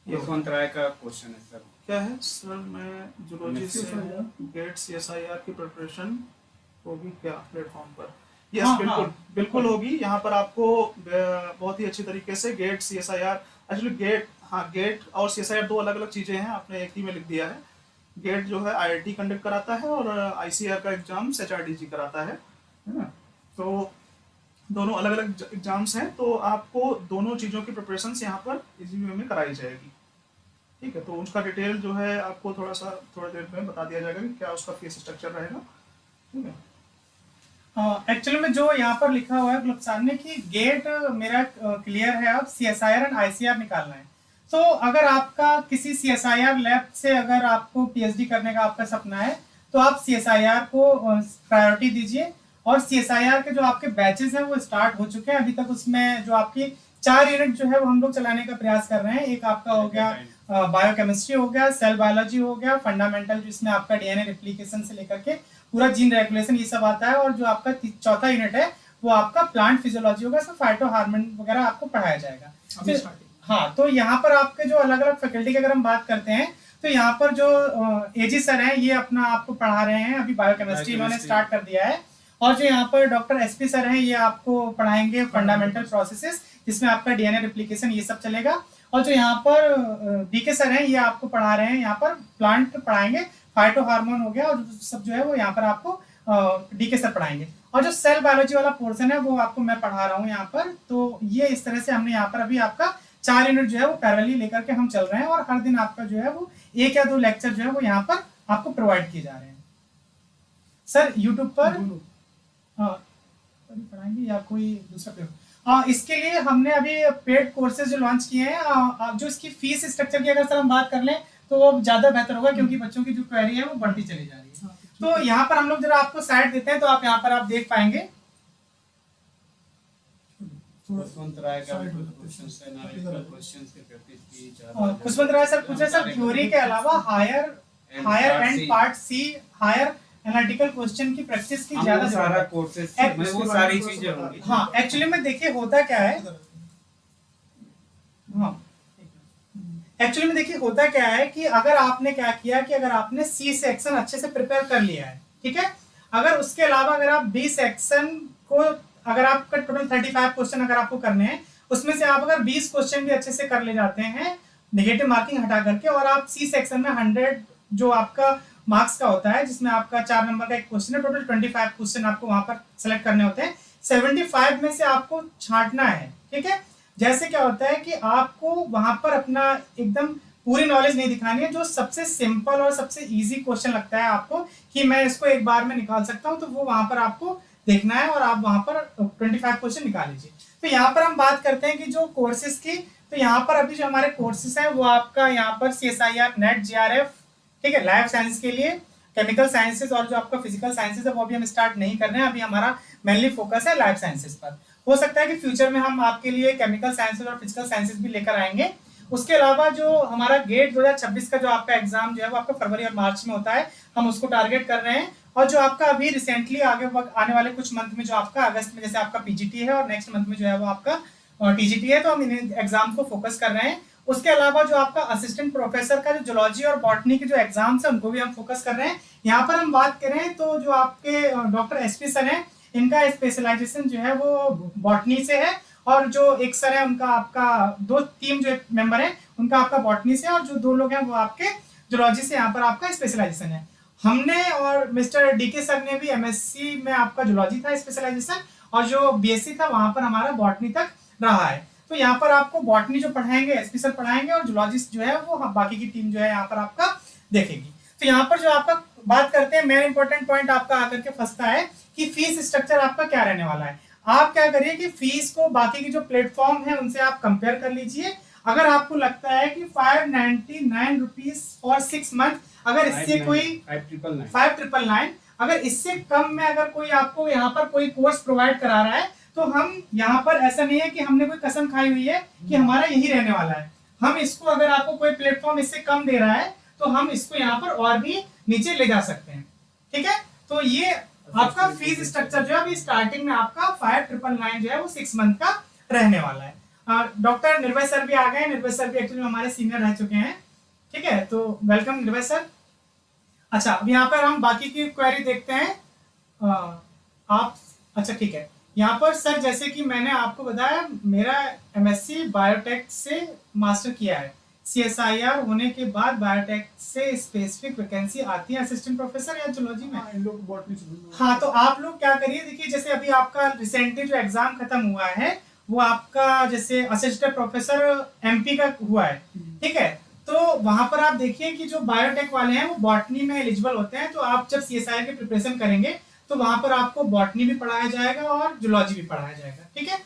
ये खुशवंत का क्वेश्चन है सर। क्या है सर? मैं जूलॉजी से गेट CSIR की प्रिपरेशन होगी क्या प्लेटफॉर्म पर? यस, हाँ, बिल्कुल हाँ। बिल्कुल होगी। यहाँ पर आपको बहुत ही अच्छी तरीके से गेट CSIR, एक्चुअली गेट, हाँ, गेट और CSIR दो अलग अलग चीज़ें हैं, आपने एक ही में लिख दिया है। गेट जो है IIT कंडक्ट कराता है और ICAR का एग्जाम HRDG कराता है ना। तो दोनों अलग अलग एग्जाम्स हैं, तो आपको दोनों चीज़ों की प्रिपरेशन यहाँ पर इजी वे में कराई जाएगी। ठीक है, तो उसका डिटेल जो है आपको थोड़ी देर में बता दिया जाएगा कि क्या उसका फीस स्ट्रक्चर रहेगा। ठीक है, एक्चुअली में जो यहाँ पर लिखा हुआ है गुलाब साहब ने कि गेट मेरा क्लियर है, अब CSIR एंड ICAR निकालना है। तो अगर आपका किसी CSIR लैब से अगर आपको PhD करने का आपका सपना है तो आप CSIR को प्रायोरिटी दीजिए। और CSIR के जो आपके बैचेस हैं वो स्टार्ट हो चुके हैं। अभी तक उसमें जो आपकी 4 यूनिट जो है वो हम लोग चलाने का प्रयास कर रहे हैं। एक आपका हो गया बायोकेमिस्ट्री हो गया, सेल बायोलॉजी हो गया, फंडामेंटल जिसमें आपका DNA रेप्लिकेशन से लेकर के पूरा जीन रेगुलेशन ये सब आता है। और जो आपका चौथा यूनिट है वो आपका प्लांट फिजियोलॉजी होगा, इसमें फाइटो हार्मोन वगैरह आपको पढ़ाया जाएगा। अभी तो हाँ, तो यहाँ पर आपके जो अलग अलग फैकल्टी की अगर हम बात करते हैं तो यहाँ पर जो AG सर हैं ये अपना आपको पढ़ा रहे हैं, अभी बायोकेमिस्ट्री इन्होंने स्टार्ट कर दिया है। और जो यहाँ पर डॉक्टर SP सर हैं ये आपको पढ़ाएंगे फंडामेंटल प्रोसेसेस, जिसमें आपका DNA रेप्लिकेशन ये सब चलेगा। और जो यहाँ पर DK सर हैं ये आपको पढ़ा रहे हैं, यहाँ पर प्लांट पढ़ाएंगे, फाइटो हार्मोन हो गया और सब जो है वो यहाँ पर आपको DK सर पढ़ाएंगे। और जो सेल बायोलॉजी वाला पोर्शन है वो आपको मैं पढ़ा रहा हूँ यहाँ पर। तो ये इस तरह से हमने यहाँ पर अभी आपका 4 यूनिट जो है वो पैरेलली लेकर के हम चल रहे हैं। और हर दिन आपका जो है वो 1 या 2 लेक्चर जो है वो यहाँ पर आपको प्रोवाइड किए जा रहे हैं सर। यूट्यूब पर पढ़ाएंगे या कोई दूसरा पेड? इसके लिए हमने अभी पेड कोर्सेज जो लॉन्च किए हैं, जो इसकी फीस स्ट्रक्चर की अगर सर हम बात कर लें तो वो ज्यादा बेहतर होगा, क्योंकि बच्चों की जो क्वेरी है वो बढ़ती चली जा रही है। तो यहाँ पर हम लोग जरा आपको साइड देते हैं तो आप यहाँ पर आप देख पाएंगे। खुशवंत राय का क्वेश्चन से एनालिटिकल क्वेश्चंस की प्रैक्टिस की जा रही है। खुशवंत राय सर पूछ रहे सर थ्योरी के अलावा higher and part C higher analytical question की प्रैक्टिस की ज्यादा सारा कोर्सेज में वो सारी चीजें होंगी। हाँ, एक्चुअली में देखिए होता क्या है, हाँ एक्चुअली में देखिए होता क्या है कि अगर आपने क्या किया कि अगर आपने C सेक्शन अच्छे से प्रिपेयर कर लिया है, ठीक है, अगर उसके अलावा अगर आप B सेक्शन को, अगर आपका टोटल 35 क्वेश्चन अगर आपको करने हैं, उसमें से आप अगर 20 क्वेश्चन भी अच्छे से कर ले जाते हैं नेगेटिव मार्किंग हटा करके, और आप C सेक्शन में 100 जो आपका मार्क्स का होता है, जिसमें आपका 4 नंबर का एक क्वेश्चन है, टोटल 25 क्वेश्चन आपको वहां पर सेलेक्ट करने होते हैं। 75 में से आपको छांटना है, ठीक है। जैसे क्या होता है कि आपको वहां पर अपना एकदम पूरी नॉलेज नहीं दिखानी है, जो सबसे सिंपल और सबसे इजी क्वेश्चन लगता है आपको कि मैं इसको एक बार में निकाल सकता हूं, तो वो वहां पर आपको देखना है और आप वहां पर 25 क्वेश्चन निकाल लीजिए। तो यहाँ पर हम बात करते हैं कि जो कोर्सेज की, तो यहाँ पर अभी जो हमारे कोर्सेज हैं वो आपका यहाँ पर CSIR नेट JRF, ठीक है, लाइफ साइंस के लिए, केमिकल साइंसेज और जो आपका फिजिकल साइंसेज है वो अभी हम स्टार्ट नहीं कर रहे हैं। अभी हमारा मेनली फोकस है लाइफ साइंसेज पर। हो सकता है कि फ्यूचर में हम आपके लिए केमिकल साइंसेज और फिजिकल साइंसेज भी लेकर आएंगे। उसके अलावा जो हमारा गेट 2026 का जो आपका एग्जाम जो है वो आपका फरवरी और मार्च में होता है, हम उसको टारगेट कर रहे हैं। और जो आपका अभी रिसेंटली आगे आने वाले कुछ मंथ में जो आपका अगस्त में जैसे आपका PGT है और नेक्स्ट मंथ में जो है वो आपका TGT है, तो हम इन एग्जाम को फोकस कर रहे हैं। उसके अलावा जो आपका असिस्टेंट प्रोफेसर का जो जूलॉजी और बॉटनी के जो एग्जाम्स हैं उनको भी हम फोकस कर रहे हैं। यहाँ पर हम बात करें तो जो आपके डॉक्टर SP सर हैं, इनका स्पेशलाइजेशन जो है वो बॉटनी से है, और जो एक सर है उनका आपका 2 जो मेंबर है उनका आपका बॉटनी से, और जो 2 लोग हैं वो आपके जूलॉजी से यहाँ पर आपका स्पेशलाइजेशन है। हमने और मिस्टर DK सर ने भी MSc में आपका जूलॉजी था स्पेशलाइजेशन, और जो BSc था वहां पर हमारा बॉटनी तक रहा है। तो यहाँ पर आपको बॉटनी जो पढ़ाएंगे एसपी सर पढ़ाएंगे और जूलॉजिस्ट जो है वो बाकी की टीम जो है यहाँ पर आपका देखेगी। तो यहाँ पर जो आपका बात करते हैं, मेन इंपॉर्टेंट पॉइंट आपका आकर के फंसता है कि फीस स्ट्रक्चर आपका क्या रहने वाला है। आप क्या करिए कि फीस को बाकी की जो प्लेटफॉर्म है उनसे आप कंपेयर कर लीजिए। अगर आपको लगता है कि 599 रुपीज फॉर 6 मंथ, अगर इससे कोई 5999 अगर इससे कम में अगर कोई आपको यहाँ पर कोई कोर्स प्रोवाइड करा रहा है, तो हम यहाँ पर ऐसा नहीं है कि हमने कोई कसम खाई हुई है कि हमारा यही रहने वाला है। हम इसको अगर आपको कोई प्लेटफॉर्म इससे कम दे रहा है तो हम इसको यहाँ पर और भी नीचे ले जा सकते हैं, ठीक है। तो ये आपका फीस स्ट्रक्चर जो है अभी स्टार्टिंग में आपका 5999 जो है वो 6 मंथ का रहने वाला है। डॉक्टर निर्भय सर भी आ गए। निर्भय सर भी एक्चुअली हमारे सीनियर रह चुके हैं, ठीक है, तो वेलकम निर्भय सर। अच्छा, अब यहाँ पर हम बाकी की क्वेरी देखते हैं। आप अच्छा ठीक है, यहाँ पर सर जैसे कि मैंने आपको बताया मेरा एमएससी बायोटेक से मास्टर किया है। सीएसआईआर होने के बाद बायोटेक से स्पेसिफिक वैकेंसी आती है असिस्टेंट प्रोफेसर या जूलॉजी में? इन लोग बॉटनी से। हाँ, तो आप लोग क्या करिए, देखिए जैसे अभी आपका रिसेंटली जो एग्जाम खत्म हुआ है वो आपका जैसे असिस्टेंट प्रोफेसर एमपी का हुआ है, ठीक है। तो वहां पर आप देखिए कि जो बायोटेक वाले हैं वो बॉटनी में एलिजिबल होते हैं। तो आप जब सीएसआईआर की प्रिपरेशन करेंगे तो वहां पर आपको बॉटनी भी पढ़ाया जाएगा और जूलॉजी भी पढ़ाया जाएगा, ठीक है।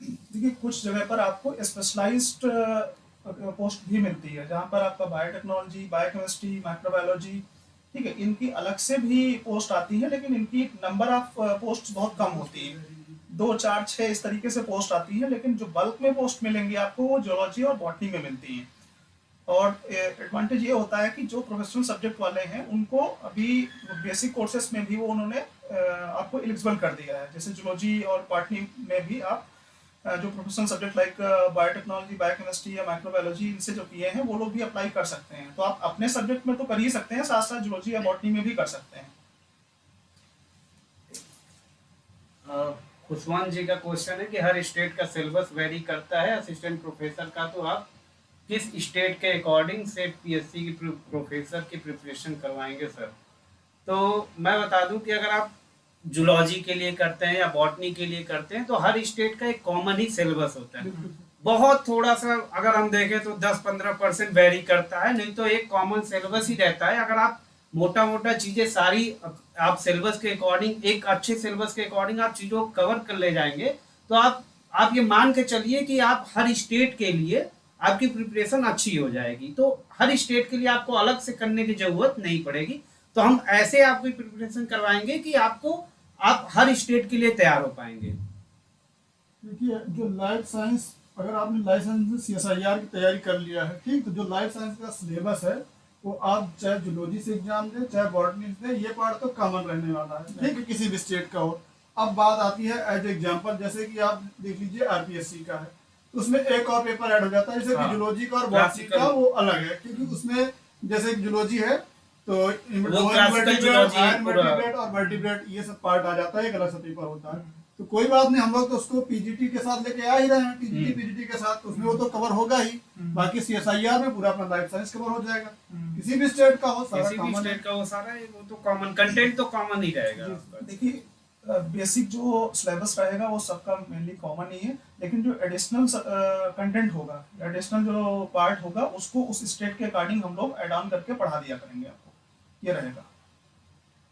देखिए कुछ जगह पर आपको स्पेशलाइज्ड पोस्ट भी मिलती है, जहाँ पर आपका बायोटेक्नोलॉजी, बायोकेमिस्ट्री, माइक्रोबायोलॉजी, ठीक है, इनकी अलग से भी पोस्ट आती है, लेकिन इनकी नंबर ऑफ पोस्ट बहुत कम होती है, 2, 4, 6 इस तरीके से पोस्ट आती है। लेकिन जो बल्क में पोस्ट मिलेंगी आपको वो जियोलॉजी और बॉटनी में मिलती हैं। और एडवांटेज ये होता है कि जो प्रोफेशनल सब्जेक्ट वाले हैं उनको अभी बेसिक कोर्सेज में भी वो उन्होंने आपको एलिजिबल कर दिया है। जैसे जूलॉजी और बॉटनी में भी आप जो professional subject like biotechnology, biochemistry या माइक्रोबायोलॉजी इनसे जो किए हैं वो लोग भी अप्लाई कर सकते हैं। तो आप अपने सब्जेक्ट में तो कर ही सकते हैं, साथ साथ जूलॉजी या बॉटनी में भी कर सकते हैं। खुशवान जी का क्वेश्चन है कि हर स्टेट का सिलेबस वेरी करता है असिस्टेंट प्रोफेसर का, तो आप किस स्टेट के अकॉर्डिंग से पीएससी की प्रोफेसर की प्रिपरेशन करवाएंगे सर? तो मैं बता दूं कि अगर आप जूलॉजी के लिए करते हैं या बॉटनी के लिए करते हैं तो हर स्टेट का एक कॉमन ही सिलेबस होता है। बहुत थोड़ा सा अगर हम देखें तो 10-15% वेरी करता है, नहीं तो एक कॉमन सिलेबस ही रहता है। अगर आप मोटा मोटा चीजें सारी आप सिलेबस के अकॉर्डिंग, एक अच्छे सिलेबस के अकॉर्डिंग आप चीजों को कवर कर ले जाएंगे तो आप ये मान के चलिए कि आप हर स्टेट के लिए आपकी प्रिपरेशन अच्छी हो जाएगी। तो हर स्टेट के लिए आपको अलग से करने की जरूरत नहीं पड़ेगी। तो हम ऐसे आपकी प्रिपरेशन करवाएंगे कि आप हर स्टेट के लिए तैयार हो पाएंगे। देखिए जो लाइफ साइंस, अगर आपने लाइफ साइंस में सीएसआईआर की तैयारी कर लिया है, ठीक, तो जो लाइफ साइंस का सिलेबस है वो आप चाहे जूलॉजी से एग्जाम दें चाहे बॉटनी से, ये पार्ट तो कॉमन रहने वाला है, ठीक है, किसी भी स्टेट का हो। अब बात आती है एज एग्जाम्पल, जैसे कि आप देख लीजिए आरपीएससी का है, तो उसमें एक और पेपर ऐड हो जाता है, जैसे कि जूलॉजी का और बॉटनी का वो अलग है, क्योंकि उसमें जैसे जूलॉजी है तो इनवर्टिब्रेट और वर्टिब्रेट ये सब पार्ट आ जाता है, एक अलग सा पेपर होता है। तो कोई बात नहीं, हम लोग तो उसको पीजीटी के साथ लेके आ ही रहे हैं, टीजीटी पीजीटी के साथ, तो उसमें वो तो कवर होगा ही। बाकी सीएसआईआर में पूरा अपना लाइफ साइंस कवर हो जाएगा, किसी भी स्टेट का हो, सारा किसी भी स्टेट का वो सारा वो तो कॉमन कंटेंट तो कॉमन ही रहेगा। देखिए बेसिक जो सिलेबस रहेगा वो सबका मेनली कॉमन ही है, लेकिन जो एडिशनल कंटेंट होगा, एडिशनल जो पार्ट होगा उसको उस स्टेट के अकॉर्डिंग हम लोग ऐड ऑन करके पढ़ा दिया करेंगे आपको, ये रहेगा।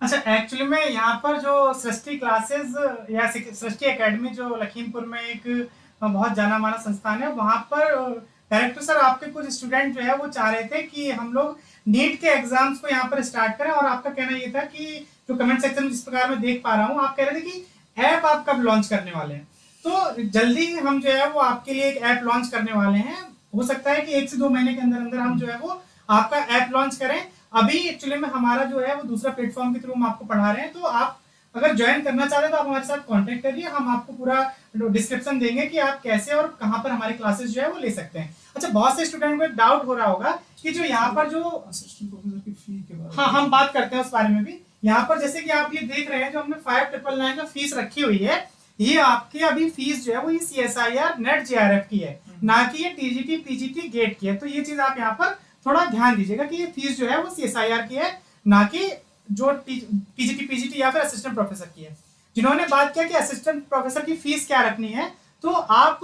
अच्छा, एक्चुअली में यहाँ पर जो सृष्टि क्लासेस या सृष्टि एकेडमी जो लखीमपुर में एक बहुत जाना माना संस्थान है, वहाँ पर डायरेक्टर सर आपके कुछ स्टूडेंट जो है वो चाह रहे थे कि हम लोग नीट के एग्जाम्स को यहाँ पर स्टार्ट करें, और आपका कहना ये था कि जो कमेंट सेक्शन में जिस प्रकार मैं देख पा रहा हूँ, आप कह रहे थे कि ऐप आप कब लॉन्च करने वाले हैं। तो जल्दी हम जो है वो आपके लिए एक ऐप लॉन्च करने वाले हैं। हो सकता है कि 1 से 2 महीने के अंदर अंदर हम जो है वो आपका ऐप लॉन्च करें। अभी एक्चुअली में हमारा जो है वो दूसरा प्लेटफॉर्म के थ्रू हम आपको पढ़ा रहे हैं, तो आप अगर ज्वाइन करना चाहते हैं तो आप हमारे साथ कांटेक्ट करिए, हम आपको पूरा डिस्क्रिप्शन देंगे कि आप कैसे और कहां पर हमारे क्लासेस जो है वो ले सकते हैं। अच्छा, बहुत से स्टूडेंट को एक डाउट हो रहा होगा कि जो यहाँ पर जो असिस्टेंट प्रोफेसर की फी के बारे में, हाँ हम बात करते हैं उस बारे में भी। यहाँ पर जैसे कि आप ये देख रहे हैं जो हमने 5999 का फीस रखी हुई है, ये आपकी अभी फीस जो है वो ये सीएसआईआर नेट जेआरएफ की है, ना कि ये टीजीटी पीजीटी गेट की है। तो ये चीज आप यहाँ पर थोड़ा ध्यान दीजिएगा कि ये फीस जो है वो सीएसआईआर की है, ना कि जो पीजीटी पीजीटी या फिर असिस्टेंट प्रोफेसर की है। जिन्होंने बात किया कि असिस्टेंट प्रोफेसर की फीस क्या रखनी है, तो आप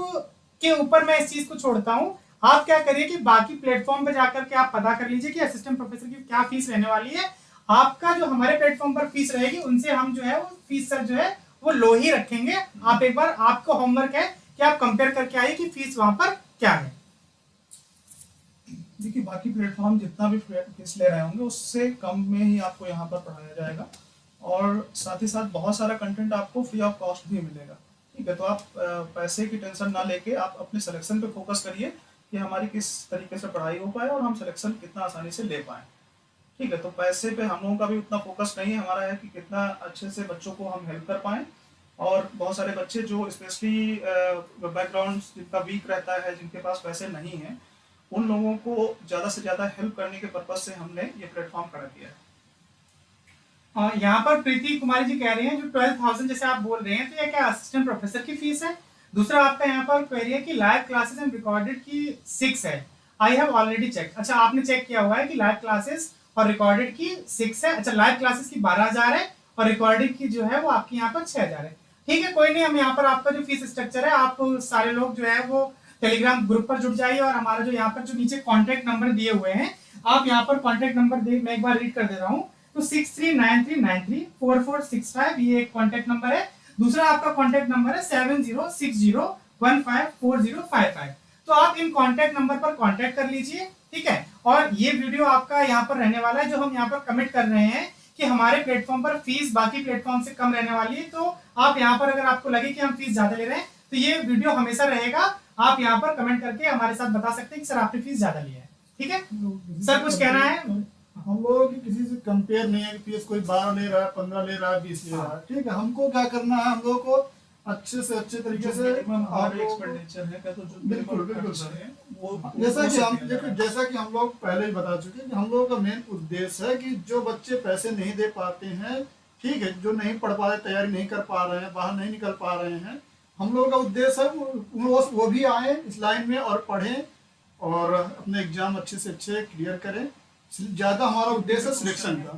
के ऊपर मैं इस चीज को छोड़ता हूं। आप क्या करिए कि बाकी प्लेटफॉर्म पे जाकर के आप पता कर लीजिए कि असिस्टेंट प्रोफेसर की क्या फीस रहने वाली है। आपका जो हमारे प्लेटफॉर्म पर फीस रहेगी उनसे हम जो है वो फीस सर जो है वो लो ही रखेंगे। आप एक बार, आपको होमवर्क है कि आप कंपेयर करके आइए कि फीस वहां पर क्या है। देखिए बाकी प्लेटफॉर्म जितना भी फीस ले रहे होंगे उससे कम में ही आपको यहाँ पर पढ़ाया जाएगा, और साथ ही साथ बहुत सारा कंटेंट आपको फ्री ऑफ कॉस्ट भी मिलेगा। ठीक है, तो आप पैसे की टेंशन ना लेके आप अपने सिलेक्शन पे फोकस करिए कि हमारी किस तरीके से पढ़ाई हो पाए और हम सिलेक्शन कितना आसानी से ले पाएँ। ठीक है, तो पैसे पे हम लोगों का भी उतना फोकस नहीं है, हमारा है कि कितना अच्छे से बच्चों को हम हेल्प कर पाएँ। और बहुत सारे बच्चे जो स्पेशली बैकग्राउंड जिनका वीक रहता है, जिनके पास पैसे नहीं हैं, उन लोगों को ज़्यादा से ज़्यादा हेल्प करने के पर्पज से हमने ये प्लेटफॉर्म खड़ा किया है। यहाँ पर प्रीति कुमारी जी कह रही हैं जो 12,000 जैसे आप बोल रहे हैं, तो ये क्या असिस्टेंट प्रोफेसर की फीस है? दूसरा आपका यहाँ पर क्वेरी है कि लाइव क्लासेस एंड रिकॉर्डेड की 6 है। I have already check. अच्छा, आपने चेक किया हुआ है कि लाइव क्लासेस और रिकॉर्डेड की 6 है। अच्छा, लाइव क्लासेस की 12,000 है और रिकॉर्डेड की जो है वो आपकी यहाँ पर 6,000 है। ठीक है, कोई नहीं, हम यहाँ पर आपका जो फीस स्ट्रक्चर है, आप सारे लोग जो है वो टेलीग्राम ग्रुप पर जुड़ जाइए, और हमारा जो यहाँ पर जो नीचे कॉन्टेक्ट नंबर दिए हुए हैं, आप यहाँ पर कॉन्टेक्ट नंबर दे, मैं एक बार रीड कर दे रहा हूँ। तो 6393934465 ये एक कॉन्टेक्ट नंबर है। दूसरा आपका कॉन्टेक्ट नंबर है 7060154055। तो आप इन कॉन्टेक्ट नंबर पर कॉन्टेक्ट कर लीजिए। ठीक है, और ये वीडियो आपका यहाँ पर रहने वाला है, जो हम यहाँ पर कमिट कर रहे हैं कि हमारे प्लेटफॉर्म पर फीस बाकी प्लेटफॉर्म से कम रहने वाली है। तो आप यहाँ पर अगर आपको लगे कि हम फीस ज्यादा ले रहे हैं तो ये वीडियो हमेशा रहेगा। आप यहाँ पर कमेंट करके हमारे साथ बता सकते हैं कि सर आपने फीस ज्यादा ली है। ठीक है सर, कुछ कहना है? हम लोगों की किसी से कंपेयर नहीं है कि फीस कोई 12 ले रहा है, 15 ले रहा है, 20 ले रहा है। ठीक है, हमको क्या करना है, हम लोग को अच्छे से अच्छे तरीके से एक्सपेंडिचर है क्या, तो जो बिल्कुल बिल्कुल सर, वो जैसा कि हम देखो, जैसा कि हम लोग पहले ही बता चुके हैं कि हम लोगों का मेन उद्देश्य है कि जो बच्चे पैसे नहीं दे पाते हैं, ठीक है, जो नहीं पढ़ पा रहे, तैयारी नहीं कर पा रहे हैं, बाहर नहीं निकल पा रहे हैं, हम लोगों का उद्देश्य है वो भी आए इस लाइन में और पढ़ें और अपने एग्जाम अच्छे से अच्छे क्लियर करें। ज़्यादा हमारा उद्देश्य है सिलेक्शन का।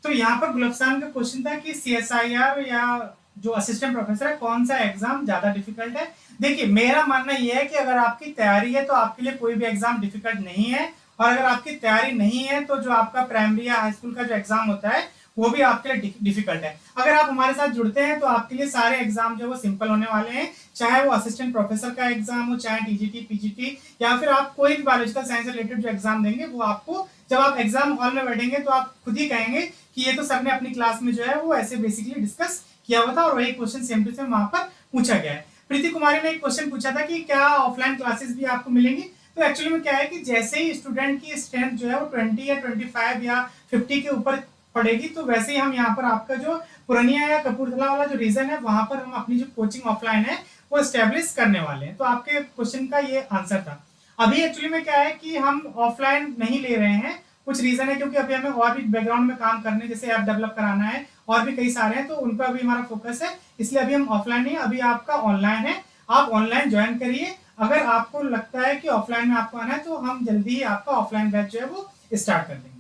तो यहाँ पर गुलफसान का क्वेश्चन था कि CSIR या जो असिस्टेंट प्रोफेसर है, कौन सा एग्जाम ज्यादा डिफिकल्ट है? देखिए, मेरा मानना यह है कि अगर आपकी तैयारी है तो आपके लिए कोई भी एग्जाम डिफिकल्ट नहीं है, और अगर आपकी तैयारी नहीं है तो जो आपका प्राइमरी या हाई स्कूल का जो एग्जाम होता है वो भी आपके लिए डिफिकल्ट है। अगर आप हमारे साथ जुड़ते हैं तो आपके लिए सारे एग्जाम जो वो सिंपल होने वाले हैं, चाहे वो असिस्टेंट प्रोफेसर का एग्जाम हो, चाहे TGT PGT, या फिर आप कोई भी बायोलॉजिकल साइंस रिलेटेड जो एग्जाम देंगे, वो आपको जब आप एग्जाम हॉल में बैठेंगे तो आप खुद ही कहेंगे कि ये तो सर ने अपनी क्लास में जो है वो ऐसे बेसिकली डिस्कस किया हुआ था और वही क्वेश्चन सेम टू सेम वहां पर पूछा गया है। प्रीति कुमारी ने एक क्वेश्चन पूछा था कि क्या ऑफलाइन क्लासेस भी आपको मिलेंगी? तो एक्चुअली में क्या है कि जैसे ही स्टूडेंट की स्ट्रेंथ जो है वो 20 या 25 या 50 के ऊपर पड़ेगी, तो वैसे ही हम यहाँ पर आपका जो पुरानिया या कपूरथला वाला जो रीजन है वहां पर हम अपनी जो कोचिंग ऑफलाइन है वो स्टेब्लिश करने वाले हैं। तो आपके क्वेश्चन का ये आंसर था। अभी एक्चुअली में क्या है कि हम ऑफलाइन नहीं ले रहे हैं, कुछ रीजन है क्योंकि अभी हमें और भी बैकग्राउंड में काम करने, जैसे ऐप डेवलप कराना है और भी कई सारे हैं, तो उन पर अभी हमारा फोकस है, इसलिए अभी हम ऑफलाइन नहीं, अभी आपका ऑनलाइन है। आप ऑनलाइन ज्वाइन करिए। अगर आपको लगता है कि ऑफलाइन में आपको आना है तो हम जल्दी ही आपका ऑफलाइन बैच जो है वो स्टार्ट कर देंगे।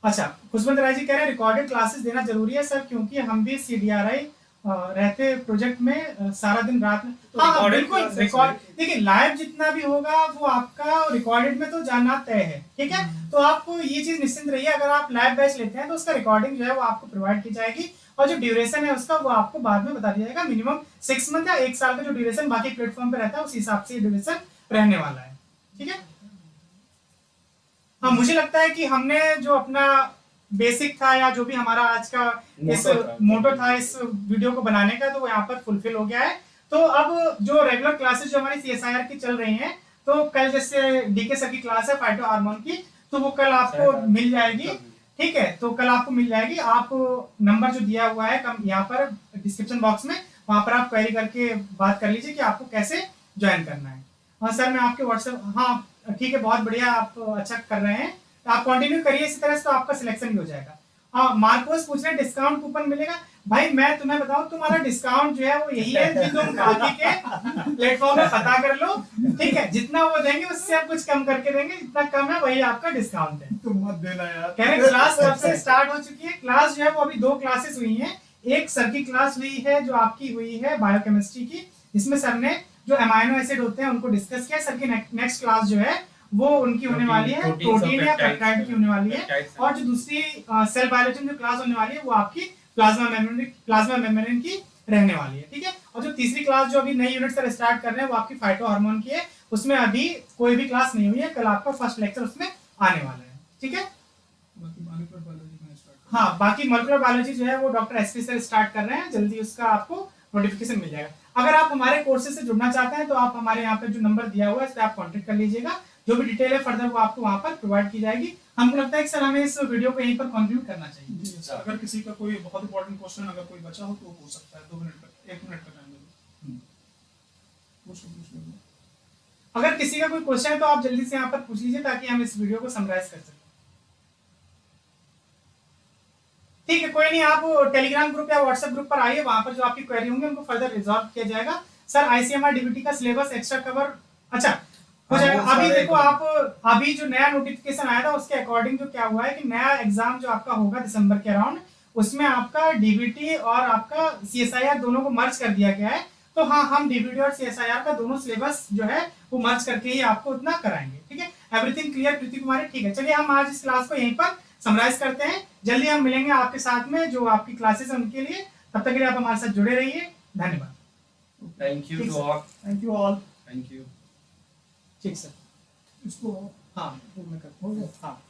अच्छा, खुशवंत राय जी कह रहे हैं रिकॉर्डेड क्लासेस देना जरूरी है सर, क्योंकि हम भी CDRI रहते प्रोजेक्ट में सारा दिन रात में। हाँ बिल्कुल, रिकॉर्ड देखिए, लाइव जितना भी होगा वो आपका रिकॉर्डेड में तो जाना तय है। ठीक है, तो आपको ये चीज निश्चिंत रहिए, अगर आप लाइव बैच लेते हैं तो उसका रिकॉर्डिंग जो है वो आपको प्रोवाइड की जाएगी, और जो ड्यूरेशन है उसका वो आपको बाद में बता दिया जाएगा। मिनिमम 6 मंथ या 1 साल का जो ड्यूरेशन बाकी प्लेटफॉर्म पे रहता है उस हिसाब से ड्यूरेशन रहने वाला है। ठीक है, हाँ, मुझे लगता है कि हमने जो अपना बेसिक था या जो भी हमारा आज का इस मोटो था इस वीडियो को बनाने का, तो वो यहाँ पर फुलफिल हो गया है। तो अब जो रेगुलर क्लासेस जो हमारी CSIR की चल रही हैं, तो कल जैसे DK सर की क्लास है फाइटो हार्मोन की, तो वो कल आपको मिल जाएगी। ठीक है, तो कल आपको मिल जाएगी। आप नंबर जो दिया हुआ है यहाँ पर डिस्क्रिप्शन बॉक्स में, वहां पर आप क्वेरी करके बात कर लीजिए कि आपको कैसे ज्वाइन करना है। हाँ सर, मैं आपके व्हाट्सएप, हाँ ठीक है, बहुत बढ़िया, आप अच्छा कर रहे हैं, तो आप कंटिन्यू करिए इसी तरह से, तो आपका सिलेक्शन भी हो जाएगा। हाँ, मार्कोस पूछ रहे हैं डिस्काउंट कूपन मिलेगा? भाई मैं तुम्हें बताऊं, तुम्हारा डिस्काउंट जो है वो यही है कि तुम बाकी के प्लेटफॉर्म में पता कर लो। ठीक है, जितना वो देंगे उससे आप कुछ कम करके देंगे, जितना कम है वही आपका डिस्काउंट है। तुम मत देना यार। कह रहे क्लास कब से स्टार्ट हो चुकी है? क्लास जो है वो अभी 2 क्लासेस हुई हैं, एक सर की क्लास हुई है जो आपकी हुई है बायोकेमिस्ट्री की, जिसमें सर ने जो अमाइनो एसिड होते हैं उनको डिस्कस किया। सर की नेक्स्ट क्लास जो है वो उनकी होने वाली है प्रोटीन या पेप्टाइड की होने वाली है। और जो दूसरी सेल बायोलॉजी में जो क्लास होने वाली है वो आपकी प्लाज्मा मेम्ब्रेन की रहने वाली है, ठीक है। और जो तीसरी क्लास जो अभी नई यूनिट सर स्टार्ट कर रहे हैं वो आपकी फाइटो हार्मोन की है, उसमें अभी कोई भी क्लास नहीं हुई है, कल आपका फर्स्ट लेक्चर उसमें आने वाला है, ठीक है। हाँ, बाकी मॉलिक्यूलर बायोलॉजी जो है वो डॉक्टर एसपी सर स्टार्ट कर रहे हैं, जल्दी उसका आपको नोटिफिकेशन मिल जाएगा। अगर आप हमारे कोर्सेज से जुड़ना चाहते हैं तो आप हमारे यहाँ पे जो नंबर दिया हुआ है इस पर आप कॉन्टेक्ट कर लीजिएगा, जो भी डिटेल है फर्दर वो आपको वहाँ पर प्रोवाइड की जाएगी। हमको लगता है कि सर हमें इस वीडियो को यहीं पर कंक्लूड करना चाहिए। जी सर, अगर किसी का कोई बहुत इंपॉर्टेंट क्वेश्चन अगर कोई बचा हो तो वो पूछ सकता है, 2 मिनट का 1 मिनट का टाइम दे। पूछ लो। अगर किसी का कोई क्वेश्चन है तो आप जल्दी से यहाँ पर पूछ लीजिए ताकि हम इस वीडियो को समराइज कर सकें। ठीक है, कोई नहीं, आप टेलीग्राम ग्रुप या व्हाट्सएप ग्रुप पर आइए, वहां पर जो आपकी क्वेरी होंगे उनको फर्दर रिजॉल्व किया जाएगा। सर आईसीएमआर डीबीटी का सिलेबस एक्स्ट्रा कवर अच्छा हो जाएगा। अभी देखो आप अभी जो नया नोटिफिकेशन आया था उसके अकॉर्डिंग जो क्या हुआ है कि नया एग्जाम जो आपका होगा दिसंबर के अराउंड, उसमें आपका डीबीटी और आपका सीएसआईआर दोनों को मर्ज कर दिया गया है। तो हाँ, हम डीबीटी और सीएसआईआर का दोनों सिलेबस जो है वो मर्ज करके ही आपको उतना कराएंगे, ठीक है। एवरीथिंग क्लियर प्रीति कुमारी? ठीक है, चलिए हम आज इस क्लास को यहीं पर समराइज करते हैं। जल्दी हम मिलेंगे आपके साथ में जो आपकी क्लासेस है उनके लिए। तब तक के लिए आप हमारे साथ जुड़े रहिए। धन्यवाद। Thank you to all. Thank you all. Thank you. ठीक सर, इसको हाँ वो मैं करता हूँ। हो गया। हाँ।